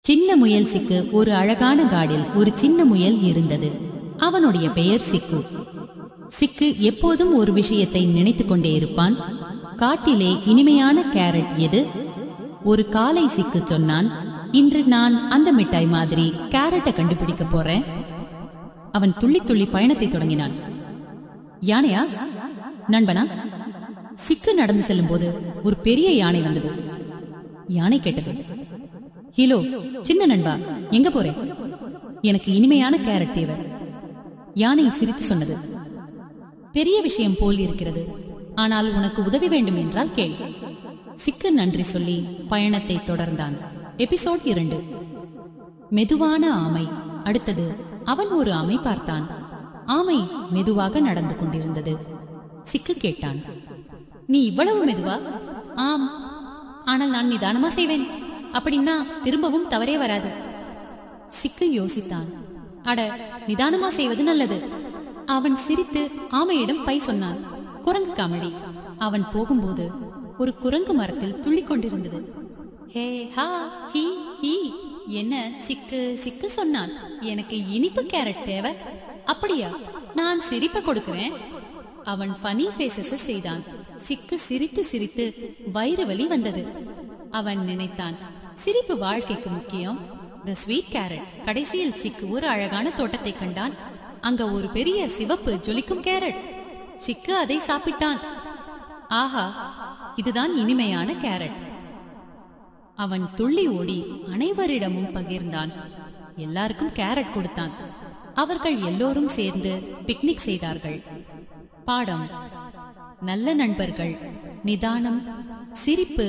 சின்ன முயல் சிக்கு ஒரு அழகான காடில் ஒரு சின்ன முயல் இருந்தது. அவனுடைய பெயர் சிக்கு. சிக்கு எப்போதும் ஒரு விஷயத்தை நினைத்து கொண்டே இருப்பான். காட்டிலே இனிமையான கேரட் எது? ஒரு காலை சிக்கு சொன்னான், இன்று நான் அந்த மிட்டாய் மாதிரி கேரட்டை கண்டுபிடிக்க போறேன். அவன் துள்ளி துள்ளி பயணத்தை தொடங்கினான். யானையா நண்பனா? சிக்கு நடந்து செல்லும் போது ஒரு பெரிய யானை வந்தது. யானை கேட்டது, ஹீலோ சின்ன நண்பா, எங்க போறே? எனக்கு இனிமையான கேரட் தேவை. யானை சிரித்து சொன்னது, பெரிய விஷயம் போல் இருக்கிறது, ஆனால் உனக்கு உதவி வேண்டும் என்றால் கேள். சிக்கு நன்றி சொல்லி பயணத்தை தொடர்ந்தான். எபிசோட் 2. மெதுவான ஆமை. அடுத்தது அவன் ஒரு ஆமை பார்த்தான். ஆமை மெதுவாக நடந்து கொண்டிருந்தது. சிக்கு கேட்டான், நீ இவ்வளவு மெதுவா? ஆம், ஆனால் நான் நிதானமா செய்வேன். அப்படின்னா திரும்பவும் தவறே வராது. சிக்கு யோசித்தான். அட, நிதானமா செய்வது நல்லது. அவன் சிரித்து ஆமையிடம் பை சொன்னான். குரங்கு காமெடி. அவன் போகும்போது ஒரு குரங்கு மரத்தில் துள்ளி கொண்டிருந்தது. ஹே ஹா ஹி ஹி. என்ன சிக்கு சிக்கு சொன்னான், எனக்கு இனிப்பு கேரட் தேவை. அப்படியா, நான் சிரிப்ப கொடுக்கிறேன். அவன் ஃபனி ஃபேஸஸ் செய்தான். சிக்கு சிரித்து சிரித்து வயிறு வலி வந்தது. அவன் நினைத்தான், சிரிப்பு வாழ்க்கைக்கு முக்கியம். தி ஸ்வீட் கேரட். கடைசியில் சிக்கு ஒரு அழகான தோட்டத்தை கண்டான். அங்க ஒரு பெரிய சிவப்பு ஜொலிக்கும் கேரட். சிக்கு அதை சாப்பிட்டான். ஆஹா, இதுதான் இனிமையான கேரட். அவன் துள்ளி ஓடி அனைவரிடமும் பகிர்ந்தான். எல்லாருக்கும் கேரட் கொடுத்தான். அவர்கள் எல்லோரும் சேர்ந்து பிக்னிக் செய்தார்கள். பாடம்: நல்ல நண்பர்கள், நிதானம், சிரிப்பு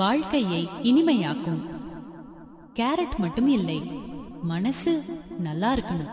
வாழ்க்கையை இனிமையாக்கும். கேரட் மட்டும் இல்லை, மனசு நல்லா இருக்கணும்.